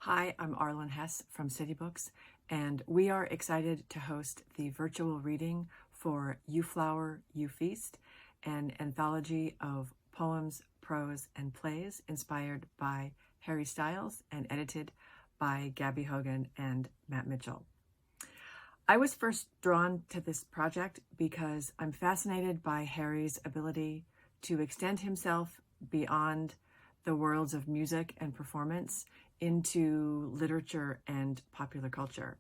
Hi, I'm Arlen Hess from City Books, and we are excited to host the virtual reading for You Flower, You Feast, an anthology of poems, prose, and plays inspired by Harry Styles and edited by Gabby Hogan and Matt Mitchell. I was first drawn to this project because I'm fascinated by Harry's ability to extend himself beyond the worlds of music and performance into literature and popular culture.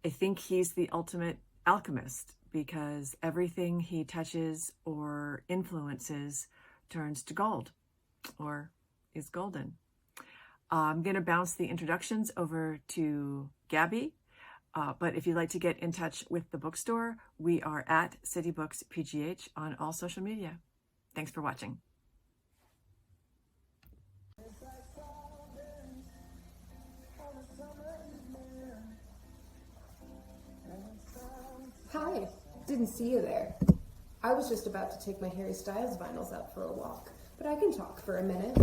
I think he's the ultimate alchemist because everything he touches or influences turns to gold or is golden. I'm going to bounce the introductions over to Gabby. But if you'd like to get in touch with the bookstore, we are at City Books PGH on all social media. Thanks for watching. Hi, didn't see you there. I was just about to take my Harry Styles vinyls out for a walk, but I can talk for a minute.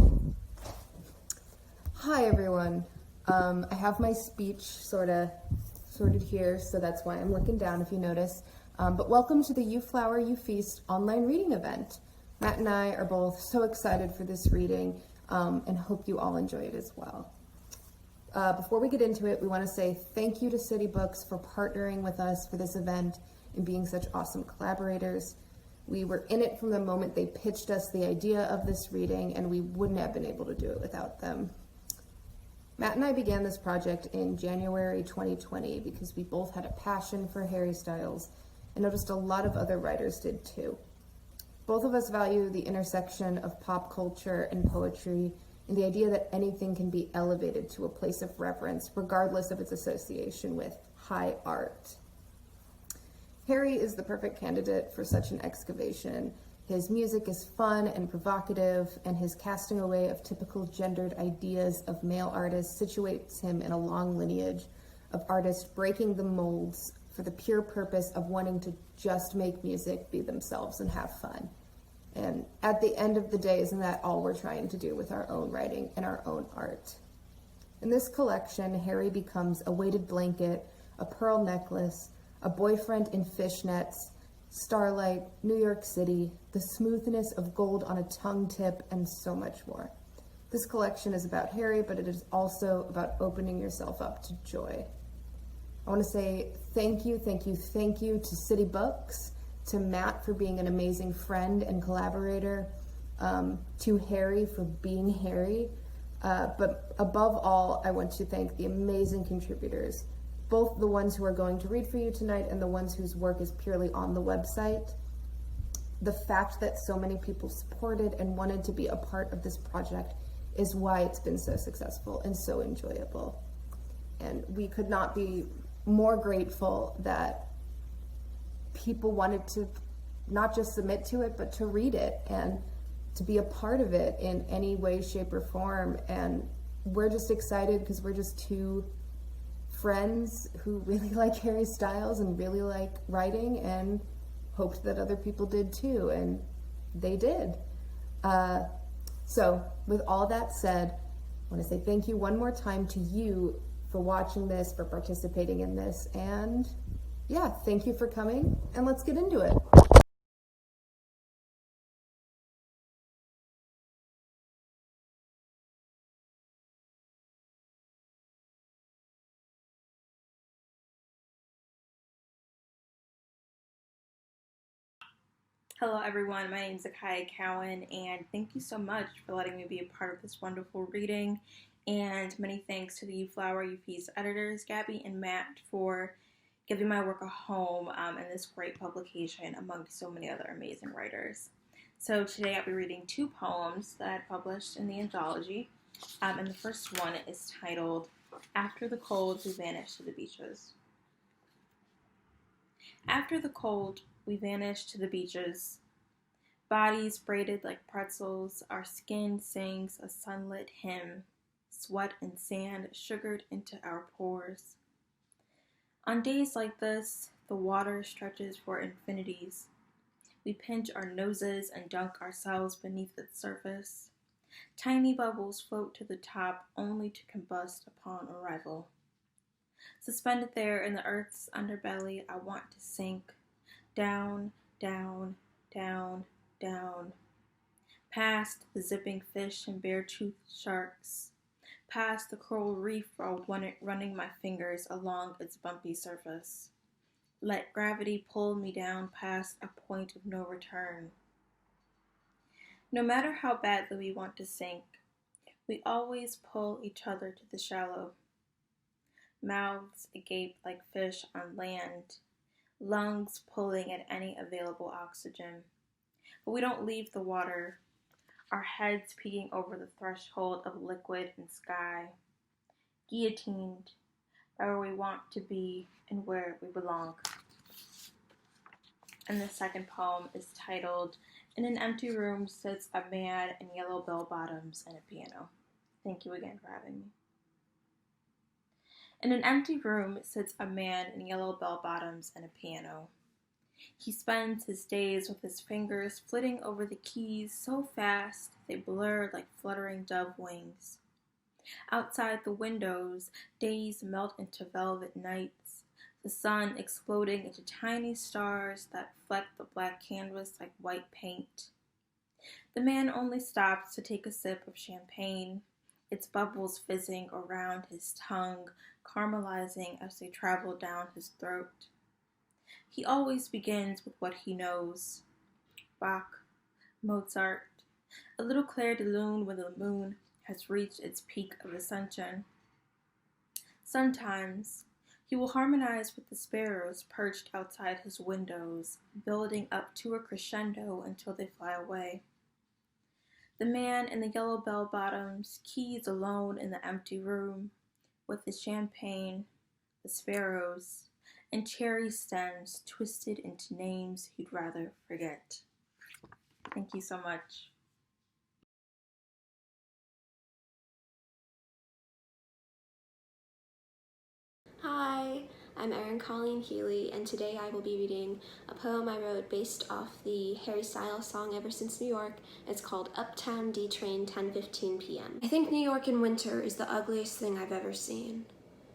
Hi everyone. I have my speech sorted here, so that's why I'm looking down if you notice. But welcome to the You Flower, You Feast online reading event. Matt and I are both so excited for this reading and hope you all enjoy it as well. Before we get into it, we want to say thank you to City Books for partnering with us for this event and being such awesome collaborators. We were in it from the moment they pitched us the idea of this reading, and we wouldn't have been able to do it without them. Matt and I began this project in January 2020 because we both had a passion for Harry Styles and noticed a lot of other writers did too. Both of us value the intersection of pop culture and poetry and the idea that anything can be elevated to a place of reverence regardless of its association with high art. Harry is the perfect candidate for such an excavation. His music is fun and provocative, and his casting away of typical gendered ideas of male artists situates him in a long lineage of artists breaking the molds for the pure purpose of wanting to just make music, be themselves, and have fun. And at the end of the day, isn't that all we're trying to do with our own writing and our own art? In this collection, Harry becomes a weighted blanket, a pearl necklace, a boyfriend in fishnets, starlight, New York City, the smoothness of gold on a tongue tip, and so much more. This collection is about Harry, but it is also about opening yourself up to joy. I want to say thank you to City Books, to Matt for being an amazing friend and collaborator, to Harry for being Harry, but above all, I want to thank the amazing contributors, both the ones who are going to read for you tonight and the ones whose work is purely on the website. The fact that so many people supported and wanted to be a part of this project is why it's been so successful and so enjoyable. And we could not be more grateful that people wanted to not just submit to it, but to read it and to be a part of it in any way, shape, or form. And we're just excited because we're just two friends who really like Harry Styles and really like writing and hoped that other people did too, and they did. So with all that said, I want to say thank you one more time to you for watching this, for participating in this, and yeah, thank you for coming, and let's get into it. Hello everyone, my name is Akaya Chan, and thank you so much for letting me be a part of this wonderful reading, and many thanks to the You Flower, You Feast editors, Gabby and Matt, for giving my work a home in this great publication among so many other amazing writers. So today I'll be reading two poems that I published in the anthology, and the first one is titled, After the Cold, We Vanish to the Beaches. After the cold, we vanish to the beaches. Bodies braided like pretzels, our skin sings a sunlit hymn, sweat and sand sugared into our pores. On days like this, the water stretches for infinities. We pinch our noses and dunk ourselves beneath its surface. Tiny bubbles float to the top only to combust upon arrival. Suspended there in the earth's underbelly, I want to sink down, down, down, down, past the zipping fish and bare-toothed sharks, past the coral reef while running my fingers along its bumpy surface. Let gravity pull me down past a point of no return. No matter how badly we want to sink, we always pull each other to the shallow. Mouths agape like fish on land, lungs pulling at any available oxygen. But we don't leave the water, our heads peeking over the threshold of liquid and sky, guillotined by where we want to be and where we belong. And the second poem is titled, In an Empty Room Sits a Man in Yellow Bell-Bottoms and a Piano. Thank you again for having me. In an empty room sits a man in yellow bell-bottoms and a piano. He spends his days with his fingers flitting over the keys so fast they blur like fluttering dove wings. Outside the windows, days melt into velvet nights, the sun exploding into tiny stars that fleck the black canvas like white paint. The man only stops to take a sip of champagne, its bubbles fizzing around his tongue, caramelizing as they travel down his throat. He always begins with what he knows. Bach, Mozart, a little clair de lune when the moon has reached its peak of ascension. Sometimes he will harmonize with the sparrows perched outside his windows, building up to a crescendo until they fly away. The man in the yellow bell-bottoms keys alone in the empty room, with the champagne, the sparrows, and cherry stems twisted into names he'd rather forget. Thank you so much. Hi, I'm Erin Colleen Healy, and today I will be reading a poem I wrote based off the Harry Styles song Ever Since New York. It's called Uptown D Train, 10:15 p.m. I think New York in winter is the ugliest thing I've ever seen.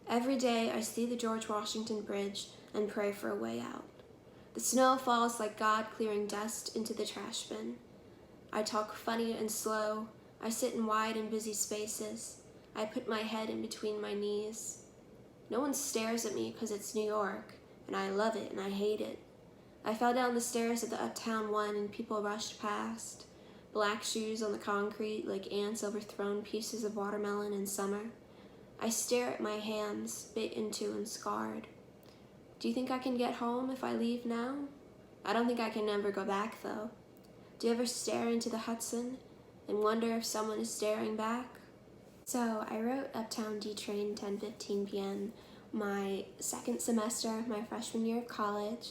Every day I see the George Washington Bridge and pray for a way out. The snow falls like God clearing dust into the trash bin. I talk funny and slow. I sit in wide and busy spaces. I put my head in between my knees. No one stares at me because it's New York, and I love it and I hate it. I fell down the stairs at the Uptown One and people rushed past. Black shoes on the concrete like ants overthrown pieces of watermelon in summer. I stare at my hands, bit into and scarred. Do you think I can get home if I leave now? I don't think I can ever go back though. Do you ever stare into the Hudson and wonder if someone is staring back? So I wrote Uptown D Train, 10:15 p.m. my second semester of my freshman year of college.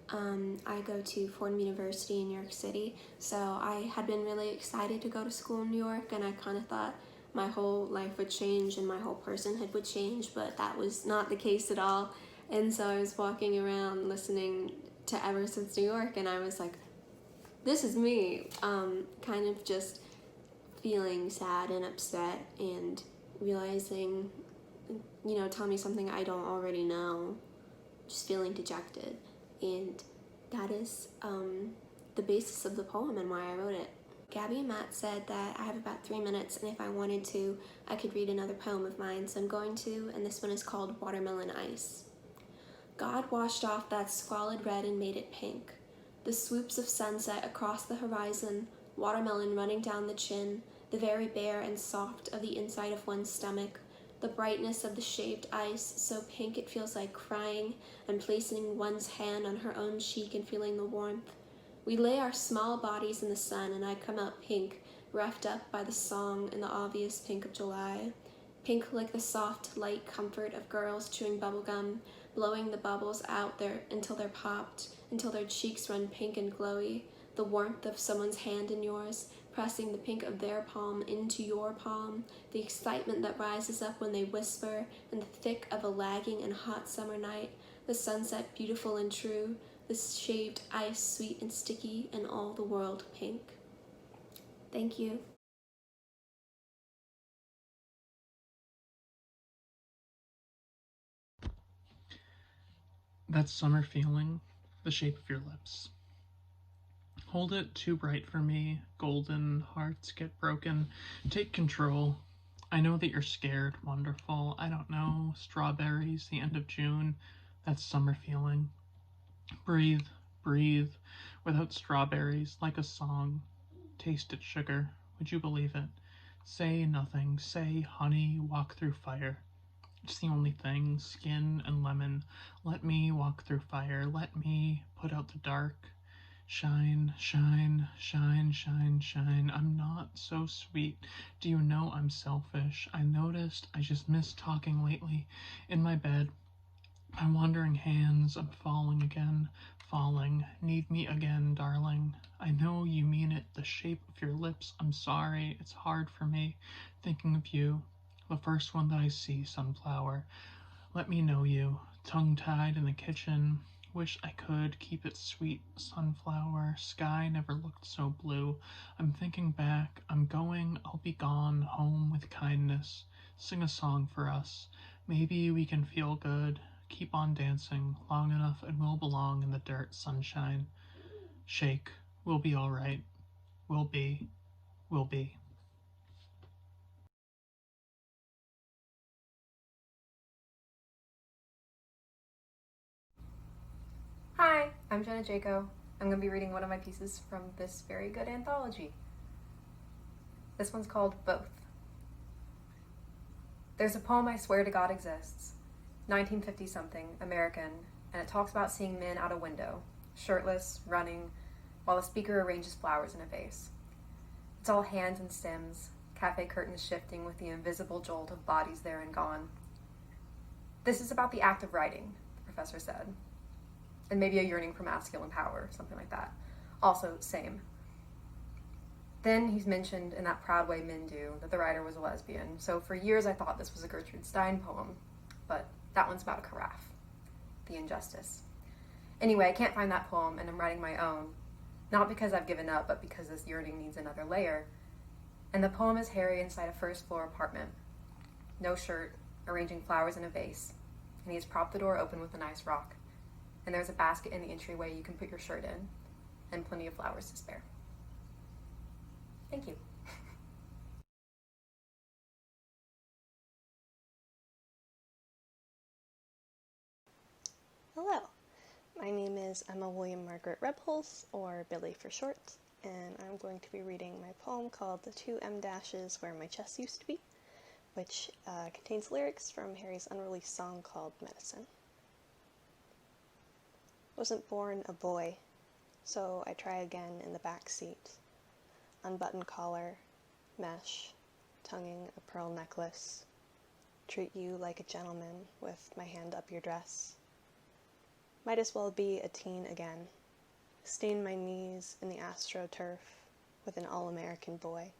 I go to Fordham University in New York City, so I had been really excited to go to school in New York, and I kind of thought my whole life would change and my whole personhood would change, but that was not the case at all. And so I was walking around listening to Ever Since New York, and I was like, this is me, kind of just feeling sad and upset and realizing, tell me something I don't already know, just feeling dejected. And that is the basis of the poem and why I wrote it. Gabby and Matt said that I have about 3 minutes, and if I wanted to, I could read another poem of mine, so I'm going to, and this one is called Watermelon Ice. God washed off that squalid red and made it pink. The swoops of sunset across the horizon, watermelon running down the chin, the very bare and soft of the inside of one's stomach, the brightness of the shaved ice, so pink it feels like crying, and placing one's hand on her own cheek and feeling the warmth. We lay our small bodies in the sun, and I come out pink, roughed up by the song and the obvious pink of July. Pink like the soft, light comfort of girls chewing bubblegum, blowing the bubbles out there until they're popped, until their cheeks run pink and glowy, the warmth of someone's hand in yours, pressing the pink of their palm into your palm, the excitement that rises up when they whisper, in the thick of a lagging and hot summer night, the sunset beautiful and true, the shaved ice sweet and sticky, and all the world pink. Thank you. That summer feeling, the shape of your lips. Hold it too bright for me, golden hearts get broken. Take control. I know that you're scared, wonderful. I don't know, strawberries, the end of June, that summer feeling. Breathe, breathe, without strawberries, like a song. Taste it, sugar, would you believe it? Say nothing, say honey, walk through fire. It's the only thing, skin and lemon. Let me walk through fire, let me put out the dark. Shine, shine, shine, shine, shine. I'm not so sweet. Do you know I'm selfish? I noticed I just miss talking lately. In my bed, my wandering hands, I'm falling again. Falling. Need me again, darling. I know you mean it. The shape of your lips. I'm sorry. It's hard for me. Thinking of you. The first one that I see, sunflower. Let me know you. Tongue-tied in the kitchen. Wish I could keep it sweet, sunflower. Sky never looked so blue. I'm thinking back. I'm going. I'll be gone. Home with kindness. Sing a song for us. Maybe we can feel good. Keep on dancing long enough and we'll belong in the dirt, sunshine. Shake. We'll be all right. We'll be. We'll be. Hi, I'm Jenna Jaco. I'm going to be reading one of my pieces from this very good anthology. This one's called Both. There's a poem I swear to God exists, 1950-something, American, and it talks about seeing men out a window, shirtless, running, while the speaker arranges flowers in a vase. It's all hands and stems, cafe curtains shifting with the invisible jolt of bodies there and gone. This is about the act of writing, the professor said. And maybe a yearning for masculine power, something like that. Also, same. Then he's mentioned in that proud way men do that the writer was a lesbian, so for years I thought this was a Gertrude Stein poem, but that one's about a carafe. The injustice. Anyway, I can't find that poem, and I'm writing my own, not because I've given up, but because this yearning needs another layer. And the poem is Harry inside a first-floor apartment. No shirt, arranging flowers in a vase, and he has propped the door open with a nice rock. And there's a basket in the entryway you can put your shirt in, and plenty of flowers to spare. Thank you. Hello, my name is Emma William Margaret Rebholz, or Billy for short, and I'm going to be reading my poem called The Two M Dashes Where My Chest Used to Be, which contains lyrics from Harry's unreleased song called Medicine. Wasn't born a boy, so I try again in the back seat. Unbuttoned collar, mesh, tonguing a pearl necklace. Treat you like a gentleman with my hand up your dress. Might as well be a teen again. Stain my knees in the astroturf with an all-American boy.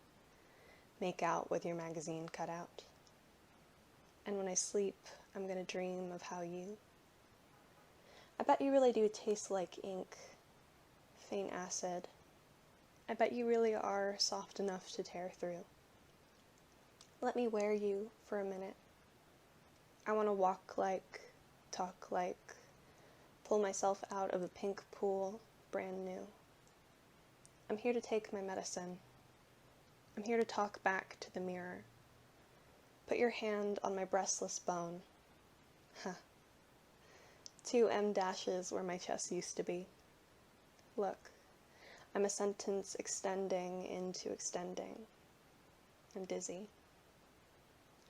Make out with your magazine cutout. And when I sleep, I'm gonna dream of how you. I bet you really do taste like ink, faint acid. I bet you really are soft enough to tear through. Let me wear you for a minute. I want to walk like, talk like, pull myself out of a pink pool, brand new. I'm here to take my medicine. I'm here to talk back to the mirror. Put your hand on my breastless bone. Huh. 2 M dashes where my chest used to be. Look, I'm a sentence extending into extending. I'm dizzy.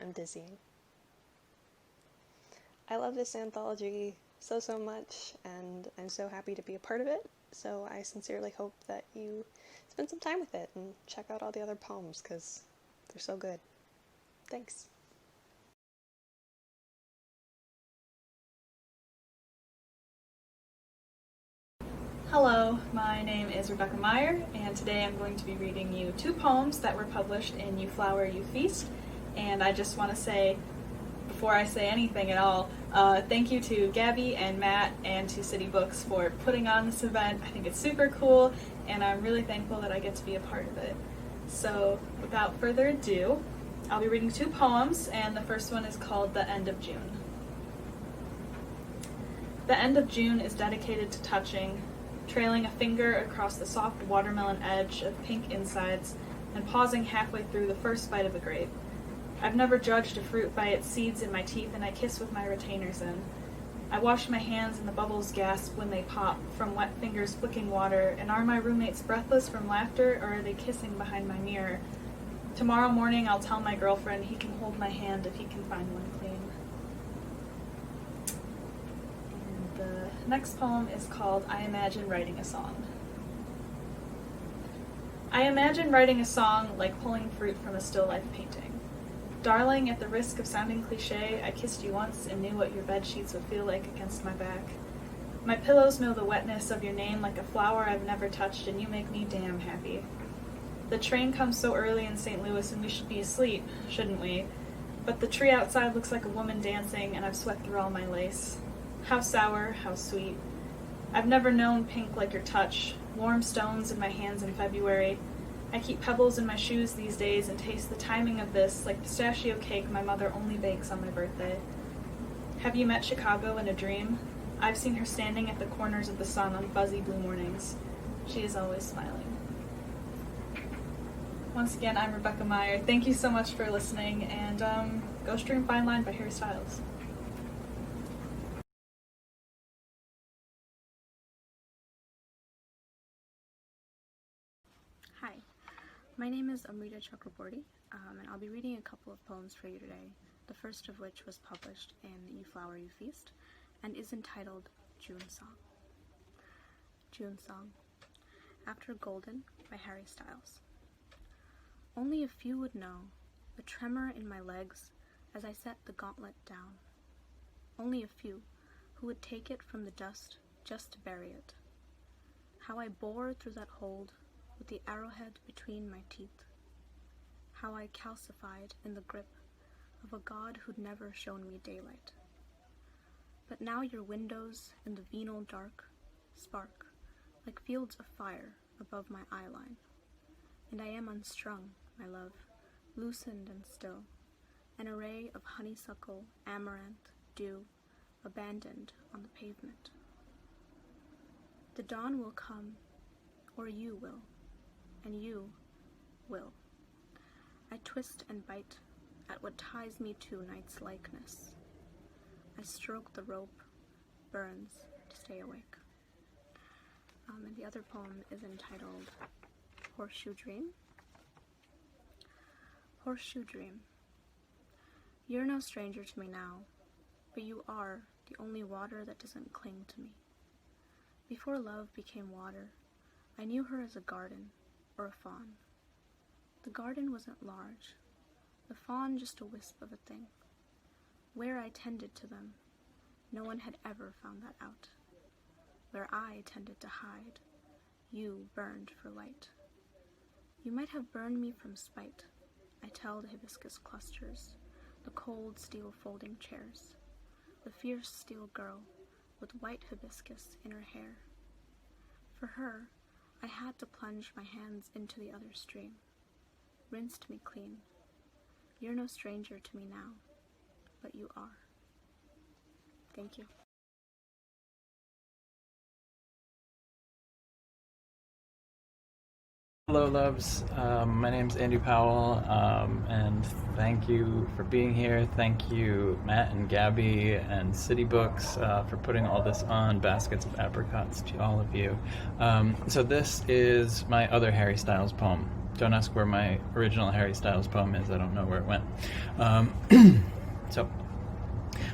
I'm dizzying. I love this anthology so much, and I'm so happy to be a part of it, so I sincerely hope that you spend some time with it and check out all the other poems, because they're so good. Thanks. Hello, my name is Rebecca Meyer, and today I'm going to be reading you 2 poems that were published in You Flower, You Feast. And I just want to say, before I say anything at all, thank you to Gabby and Matt and to City Books for putting on this event. I think it's super cool, and I'm really thankful that I get to be a part of it. So, without further ado, I'll be reading 2 poems, and the first one is called The End of June. The end of June is dedicated to touching, trailing a finger across the soft watermelon edge of pink insides and pausing halfway through the first bite of a grape. I've never judged a fruit by its seeds in my teeth, and I kiss with my retainers in. I wash my hands and the bubbles gasp when they pop from wet fingers flicking water, and are my roommates breathless from laughter, or are they kissing behind my mirror? Tomorrow morning I'll tell my girlfriend he can hold my hand if he can find one clean. And the next poem is called I Imagine Writing a Song. I imagine writing a song like pulling fruit from a still life painting. Darling, at the risk of sounding cliche, I kissed you once and knew what your bed sheets would feel like against my back. My pillows know the wetness of your name like a flower I've never touched, and you make me damn happy. The train comes so early in St. Louis and we should be asleep, shouldn't we? But the tree outside looks like a woman dancing and I've sweat through all my lace. How sour, how sweet. I've never known pink like your touch, warm stones in my hands in February. I keep pebbles in my shoes these days and taste the timing of this like pistachio cake my mother only bakes on my birthday. Have you met Chicago in a dream? I've seen her standing at the corners of the sun on fuzzy blue mornings. She is always smiling. Once again, I'm Rebecca Meyer. Thank you so much for listening, and go stream Fine Line by Harry Styles. Hi, my name is Amrita Chakraborty, and I'll be reading a couple of poems for you today, the first of which was published in You Flower, You Feast, and is entitled June Song. June Song. After Golden by Harry Styles. Only a few would know the tremor in my legs as I set the gauntlet down. Only a few who would take it from the dust just to bury it. How I bore through that hold with the arrowhead between my teeth. How I calcified in the grip of a god who'd never shown me daylight. But now your windows in the venal dark spark like fields of fire above my eyeline, and I am unstrung, my love, loosened and still, an array of honeysuckle, amaranth, dew, abandoned on the pavement. The dawn will come, or you will, and you will. I twist and bite at what ties me to night's likeness. I stroke the rope, burns to stay awake. And the other poem is entitled Horseshoe Dream. Horseshoe Dream. You're no stranger to me now, but you are the only water that doesn't cling to me. Before love became water, I knew her as a garden or a fawn. The garden wasn't large, the fawn just a wisp of a thing. Where I tended to them, no one had ever found that out. Where I tended to hide, you burned for light. You might have burned me from spite. I tell the hibiscus clusters, the cold steel folding chairs, the fierce steel girl with white hibiscus in her hair. For her, I had to plunge my hands into the other stream, rinsed me clean. You're no stranger to me now, but you are. Thank you. Hello, loves. My name's Andy Powell, and thank you for being here. Thank you, Matt and Gabby and City Books, for putting all this on. Baskets of apricots to all of you. So this is my other Harry Styles poem. Don't ask where my original Harry Styles poem is. I don't know where it went. So,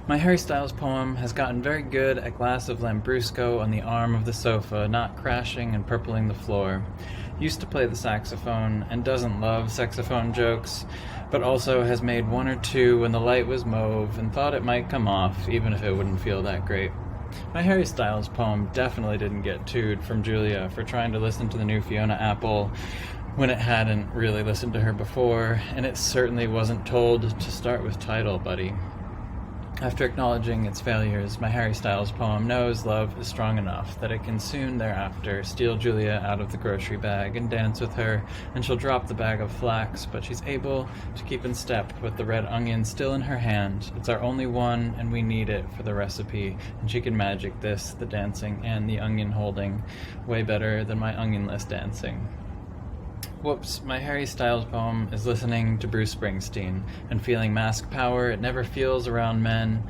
my Harry Styles poem has gotten very good at glass of Lambrusco on the arm of the sofa, not crashing and purpling the floor. Used to play the saxophone and doesn't love saxophone jokes, but also has made one or two when the light was mauve and thought it might come off, even if it wouldn't feel that great. My Harry Styles poem definitely didn't get tooed from Julia for trying to listen to the new Fiona Apple when it hadn't really listened to her before, and it certainly wasn't told to start with title, buddy. After acknowledging its failures, my Harry Styles poem knows love is strong enough that it can soon thereafter steal Julia out of the grocery bag and dance with her, and she'll drop the bag of flax, but she's able to keep in step with the red onion still in her hand. It's our only one, and we need it for the recipe, and she can magic this, the dancing and the onion holding, way better than my onionless dancing. Whoops, my Harry Styles poem is listening to Bruce Springsteen and feeling mask power it never feels around men,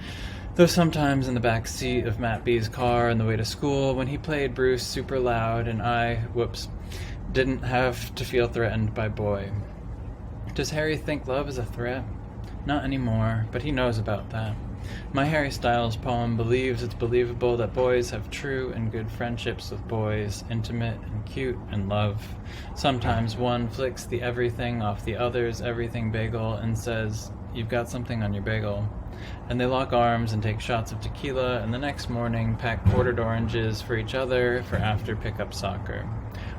though sometimes in the back seat of Matt B's car on the way to school when he played Bruce super loud and I, whoops, didn't have to feel threatened by Boy. Does Harry think love is a threat? Not anymore, but he knows about that. My Harry Styles poem believes it's believable that boys have true and good friendships with boys, intimate and cute and love. Sometimes one flicks the everything off the other's everything bagel and says, "You've got something on your bagel." And they lock arms and take shots of tequila, and the next morning pack quartered oranges for each other for after pickup soccer.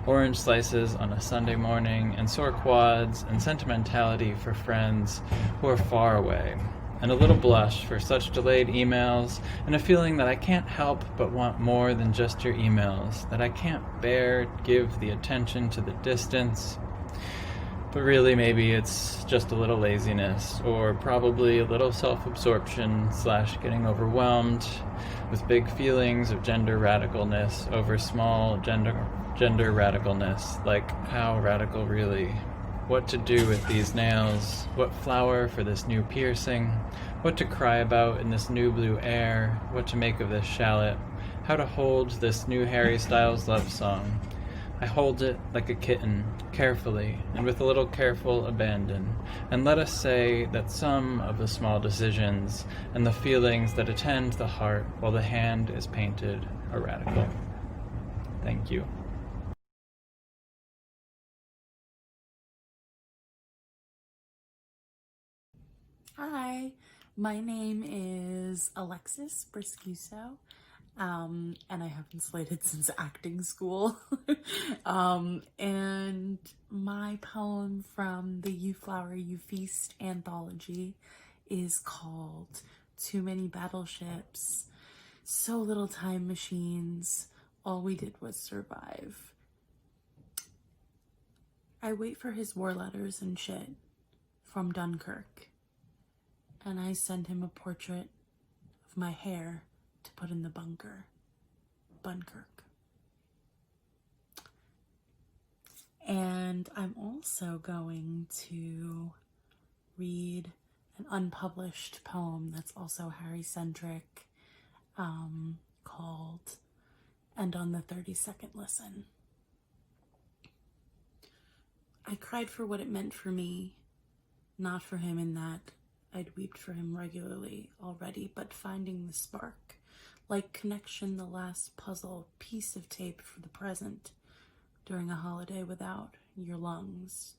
Orange slices on a Sunday morning, and sore quads, and sentimentality for friends who are far away. And a little blush for such delayed emails, and a feeling that I can't help but want more than just your emails, that I can't bear give the attention to the distance. But really, maybe it's just a little laziness, or probably a little self-absorption / getting overwhelmed with big feelings of gender radicalness over small gender radicalness, like how radical really? What to do with these nails, what flower for this new piercing, what to cry about in this new blue air, what to make of this shallot, how to hold this new Harry Styles love song. I hold it like a kitten, carefully, and with a little careful abandon, and let us say that some of the small decisions and the feelings that attend the heart while the hand is painted are radical. Thank you. Hi, my name is Alexis Briscuso, and I have been slated since acting school. And my poem from the You Flower, You Feast anthology is called Too Many Battleships, So Little Time Machines, All We Did Was Survive. I wait for his war letters and shit from Dunkirk. And I send him a portrait of my hair to put in the bunker. Bunkirk. And I'm also going to read an unpublished poem that's also Harry-centric, called And on the 32nd Listen. I cried for what it meant for me, not for him in that I'd wept for him regularly already, but finding the spark, like connection, the last puzzle piece of tape for the present, during a holiday without your lungs.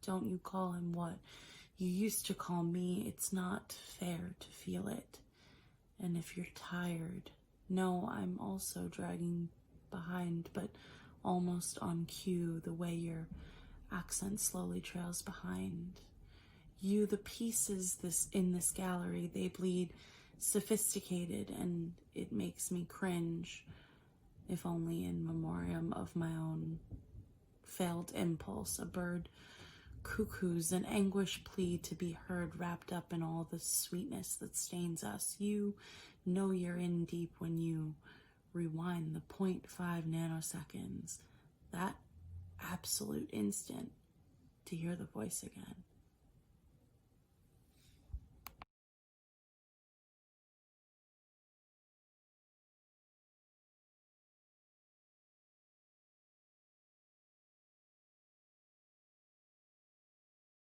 Don't you call him what you used to call me? It's not fair to feel it. And if you're tired, no, I'm also dragging behind, but almost on cue, the way your accent slowly trails behind. You, the pieces in this gallery, they bleed sophisticated, and it makes me cringe, if only in memoriam of my own failed impulse. A bird cuckoos, an anguish plea to be heard, wrapped up in all the sweetness that stains us. You know you're in deep when you rewind the 0.5 nanoseconds, that absolute instant, to hear the voice again.